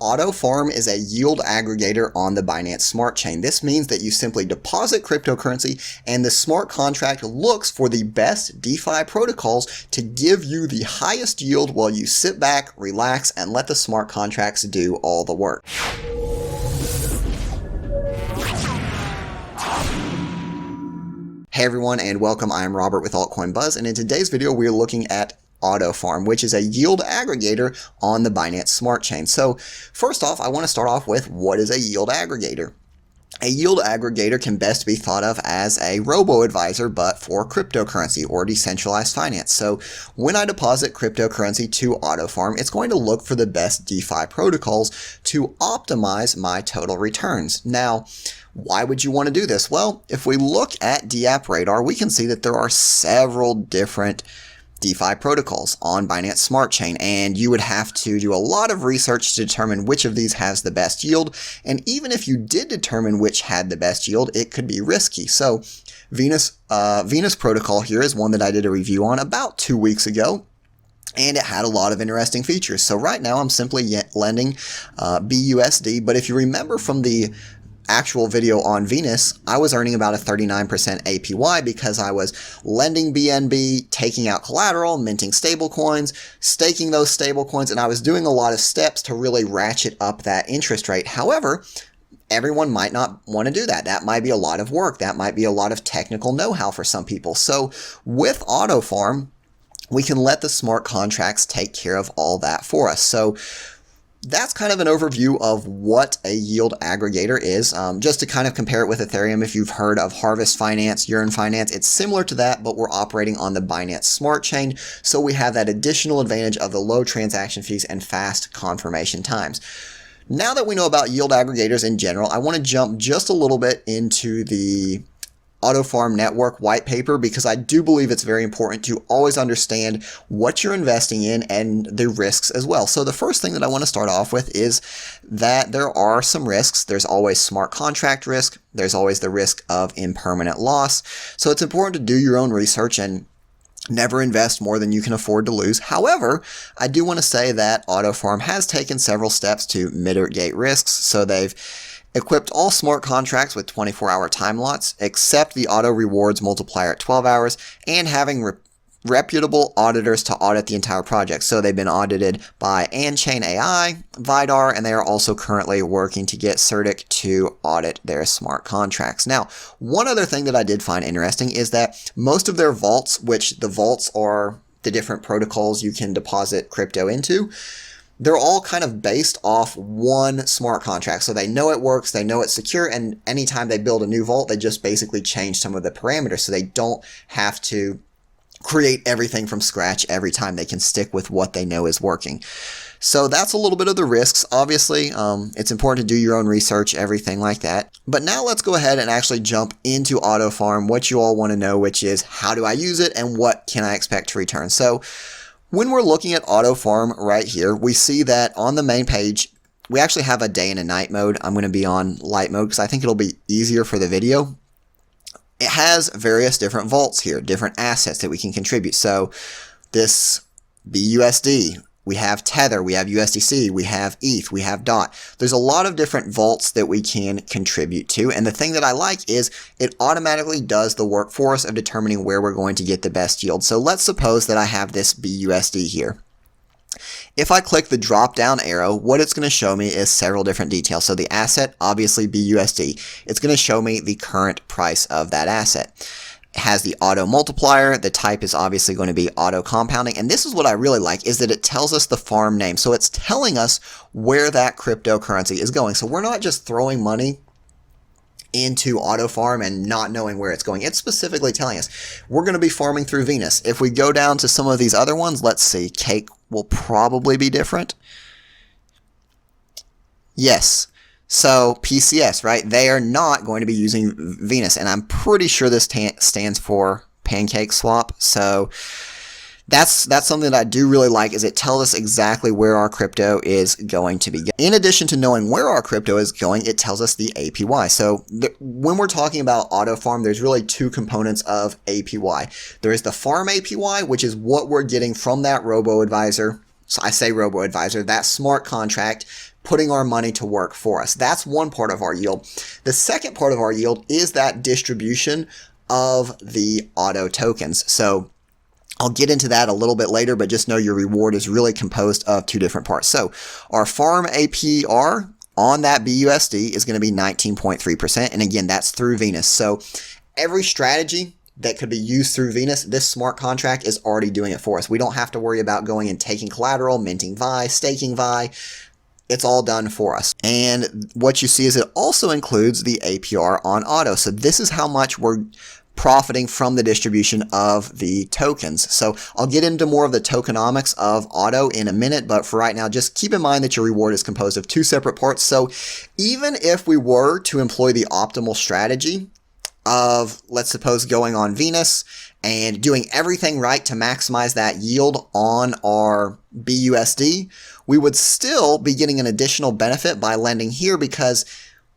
AutoFarm is a yield aggregator on the Binance Smart Chain. This means that you simply deposit cryptocurrency and the smart contract looks for the best DeFi protocols to give you the highest yield while you sit back, relax, and let the smart contracts do all the work. Hey everyone, and welcome. I'm Robert with Altcoin Buzz, and in today's video we're looking at AutoFarm, which is a yield aggregator on the Binance Smart Chain. So first off, I want to start off with what is a yield aggregator. A yield aggregator can best be thought of as a robo-advisor, but for cryptocurrency or decentralized finance. So when I deposit cryptocurrency to AutoFarm, it's going to look for the best DeFi protocols to optimize my total returns. Now, why would you want to do this? Well, if we look at DApp Radar, we can see that there are several different DeFi protocols on Binance Smart Chain, and you would have to do a lot of research to determine which of these has the best yield. And even if you did determine which had the best yield, it could be risky. So Venus protocol here is one that I did a review on about 2 weeks ago, and it had a lot of interesting features. So right now I'm simply lending BUSD, but if you remember from the actual video on Venus, I was earning about a 39% APY because I was lending BNB, taking out collateral, minting stablecoins, staking those stablecoins, and I was doing a lot of steps to really ratchet up that interest rate. However, everyone might not want to do that. That might be a lot of work. That might be a lot of technical know-how for some people. So with AutoFarm, we can let the smart contracts take care of all that for us. So that's kind of an overview of what a yield aggregator is. Just to kind of compare it with Ethereum, if you've heard of Harvest Finance, Yearn Finance, it's similar to that, but we're operating on the Binance Smart Chain. So we have that additional advantage of the low transaction fees and fast confirmation times. Now that we know about yield aggregators in general, I want to jump just a little bit into the autofarm.network white paper, because I do believe it's very important to always understand what you're investing in and the risks as well. So the first thing that I want to start off with is that there are some risks. There's always smart contract risk. There's always the risk of impermanent loss. So it's important to do your own research and never invest more than you can afford to lose. However, I do want to say that AutoFarm has taken several steps to mitigate risks. So they've equipped all smart contracts with 24-hour time lots, except the auto rewards multiplier at 12 hours, and having reputable auditors to audit the entire project. So they've been audited by Anchain AI, Vidar, and they are also currently working to get CertiK to audit their smart contracts. Now, one other thing that I did find interesting is that most of their vaults, which the vaults are the different protocols you can deposit crypto into, they're all kind of based off one smart contract. So they know it works, they know it's secure, and anytime they build a new vault, they just basically change some of the parameters so they don't have to create everything from scratch every time. They can stick with what they know is working. So that's a little bit of the risks. Obviously, it's important to do your own research, everything like that. But now let's go ahead and actually jump into AutoFarm, what you all want to know, which is how do I use it and what can I expect to return? So when we're looking at AutoFarm right here, we see that on the main page, we actually have a day and a night mode. I'm going to be on light mode because I think it'll be easier for the video. It has various different vaults here, different assets that we can contribute. So this BUSD, we have Tether, we have USDC, we have ETH, we have DOT. There's a lot of different vaults that we can contribute to. And the thing that I like is it automatically does the work for us of determining where we're going to get the best yield. So let's suppose that I have this BUSD here. If I click the drop down arrow, what it's going to show me is several different details. So the asset, obviously BUSD, it's going to show me the current price of that asset. It has the auto multiplier. The type is obviously going to be auto compounding. And this is what I really like, is that it tells us the farm name. So it's telling us where that cryptocurrency is going. So we're not just throwing money into AutoFarm and not knowing where it's going. It's specifically telling us we're going to be farming through Venus. If we go down to some of these other ones, let's see, Cake will probably be different. Yes. So PCS, right? They are not going to be using Venus, and I'm pretty sure this stands for Pancake Swap. So that's something that I do really like, is it tells us exactly where our crypto is going to be. In addition to knowing where our crypto is going, it tells us the APY. So when we're talking about AutoFarm, there's really two components of APY. There is the farm APY, which is what we're getting from that robo-advisor. So I say robo-advisor, that smart contract putting our money to work for us. That's one part of our yield. The second part of our yield is that distribution of the auto tokens. So I'll get into that a little bit later, but just know your reward is really composed of two different parts. So our farm APR on that BUSD is going to be 19.3%. And again, that's through Venus. So every strategy that could be used through Venus, this smart contract is already doing it for us. We don't have to worry about going and taking collateral, minting VI, staking VI. It's all done for us. And what you see is it also includes the APR on auto. So this is how much we're profiting from the distribution of the tokens. So I'll get into more of the tokenomics of auto in a minute, but for right now, just keep in mind that your reward is composed of two separate parts. So even if we were to employ the optimal strategy of, let's suppose, going on Venus and doing everything right to maximize that yield on our BUSD, we would still be getting an additional benefit by lending here because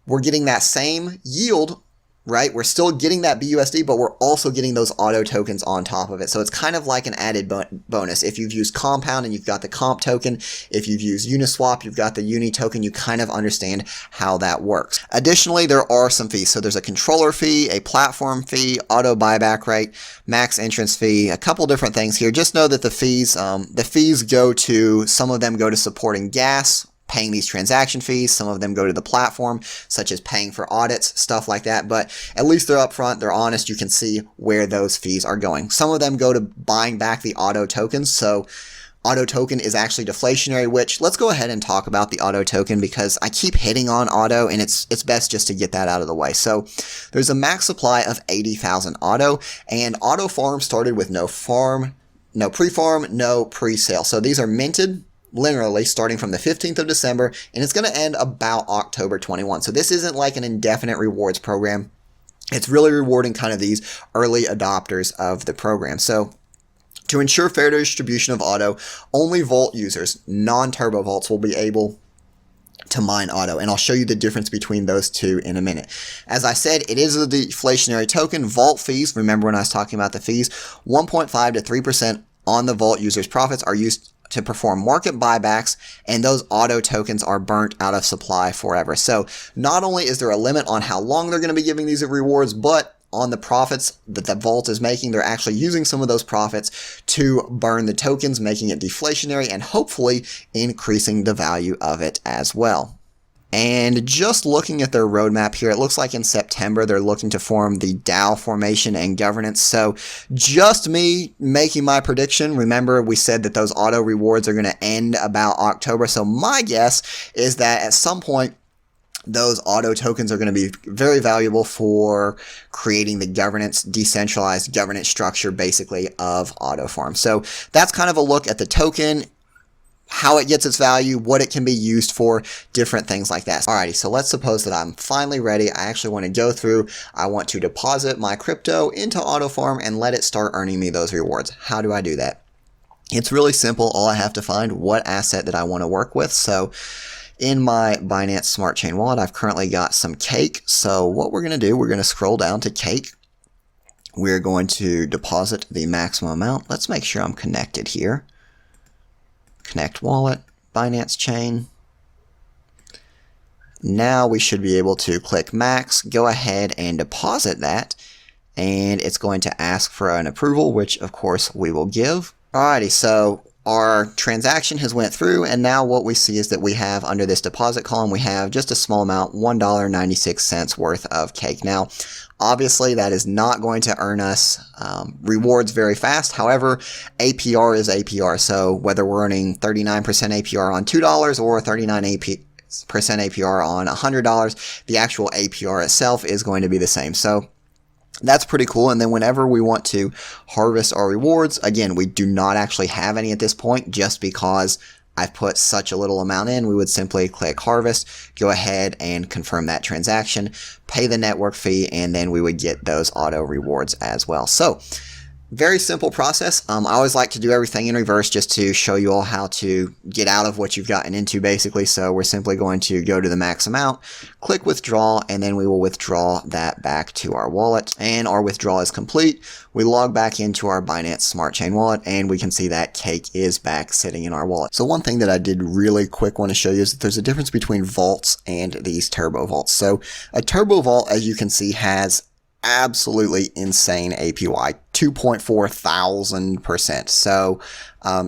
we're getting that same yield, right? We're still getting that BUSD, but we're also getting those auto tokens on top of it. So it's kind of like an added bonus. If you've used Compound and you've got the Comp token, if you've used Uniswap, you've got the Uni token, you kind of understand how that works. Additionally, there are some fees. So there's a controller fee, a platform fee, auto buyback rate, max entrance fee, a couple different things here. Just know that the fees go to, some of them go to supporting gas, paying these transaction fees. Some of them go to the platform, such as paying for audits, stuff like that. But at least they're upfront, they're honest. You can see where those fees are going. Some of them go to buying back the auto tokens. So auto token is actually deflationary, which let's go ahead and talk about the auto token because I keep hitting on auto and it's best just to get that out of the way. So there's a max supply of 80,000 auto, and auto farm started with no farm, no pre-farm, no pre-sale. So these are minted linearly starting from the 15th of December, and it's going to end about October 21. So this isn't like an indefinite rewards program. It's really rewarding kind of these early adopters of the program. So to ensure fair distribution of auto, only vault users, non-turbo vaults, will be able to mine auto, and I'll show you the difference between those two in a minute. As I said, it is a deflationary token. Vault fees, remember when I was talking about the fees, 1.5 to 3% on the vault users' profits are used to perform market buybacks, and those auto tokens are burnt out of supply forever. So not only is there a limit on how long they're going to be giving these rewards, but on the profits that the vault is making, they're actually using some of those profits to burn the tokens, making it deflationary and hopefully increasing the value of it as well. And just looking at their roadmap here, it looks like in September they're looking to form the DAO formation and governance. So just me making my prediction. Remember, we said that those auto rewards are going to end about October. So my guess is that at some point, those auto tokens are going to be very valuable for creating the governance, decentralized governance structure, basically, of auto farm. So that's kind of a look at the token, how it gets its value, what it can be used for, different things like that. Alrighty, so let's suppose that I'm finally ready. I actually want to go through, I want to deposit my crypto into AutoFarm and let it start earning me those rewards. How do I do that? It's really simple. All I have to find what asset that I want to work with. So in my Binance Smart Chain wallet, I've currently got some Cake. So what we're going to do, we're going to scroll down to Cake. We're going to deposit the maximum amount. Let's make sure I'm connected here. Connect wallet, Binance Chain. Now we should be able to click max, go ahead and deposit that, and it's going to ask for an approval, which of course we will give. Alrighty, so our transaction has went through, and now what we see is that we have under this deposit column, we have just a small amount, $1.96 worth of Cake. Now, obviously, that is not going to earn us rewards very fast. However, APR is APR. So whether we're earning 39% APR on $2 or 39% APR on $100, the actual APR itself is going to be the same. So that's pretty cool. And then whenever we want to harvest our rewards, again, we do not actually have any at this point just because I've put such a little amount in. We would simply click harvest, go ahead and confirm that transaction, pay the network fee, and then we would get those auto rewards as well. So Very simple process. I always like to do everything in reverse just to show you all how to get out of what you've gotten into basically. So we're simply going to go to the max amount, click withdraw, and then we will withdraw that back to our wallet. And our withdrawal is complete. We log back into our Binance Smart Chain wallet and we can see that cake is back sitting in our wallet. So one thing that I did really quick want to show you is that there's a difference between vaults and these turbo vaults. So a turbo vault, as you can see, has absolutely insane APY, 2,400%. So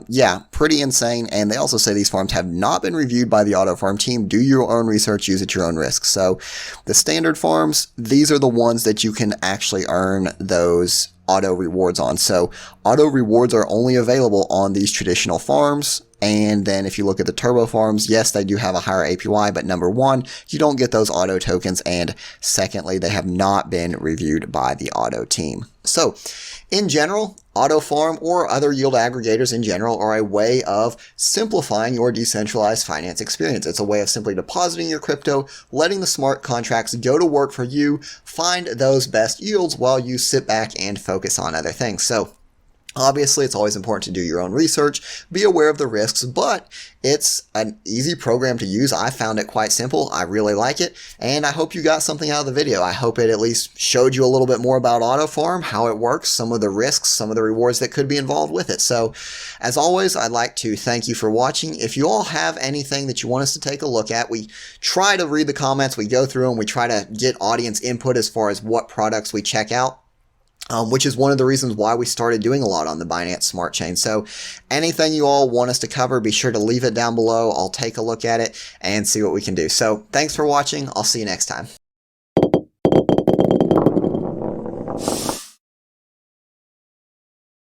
yeah, pretty insane. And they also say these farms have not been reviewed by the auto farm team. Do your own research, use at your own risk. So the standard farms, these are the ones that you can actually earn those auto rewards on. So auto rewards are only available on these traditional farms. And then if you look at the turbo farms, yes, they do have a higher APY, but number one, you don't get those auto tokens. And secondly, they have not been reviewed by the auto team. So in general, auto farm or other yield aggregators in general are a way of simplifying your decentralized finance experience. It's a way of simply depositing your crypto, letting the smart contracts go to work for you, find those best yields while you sit back and focus on other things. So obviously, it's always important to do your own research, be aware of the risks, but it's an easy program to use. I found it quite simple. I really like it, and I hope you got something out of the video. I hope it at least showed you a little bit more about AutoFarm, how it works, some of the risks, some of the rewards that could be involved with it. So, as always, I'd like to thank you for watching. If you all have anything that you want us to take a look at, we try to read the comments, we go through them, we try to get audience input as far as what products we check out. Which is one of the reasons why we started doing a lot on the Binance Smart Chain. So anything you all want us to cover, be sure to leave it down below. I'll take a look at it and see what we can do. So thanks for watching. I'll see you next time.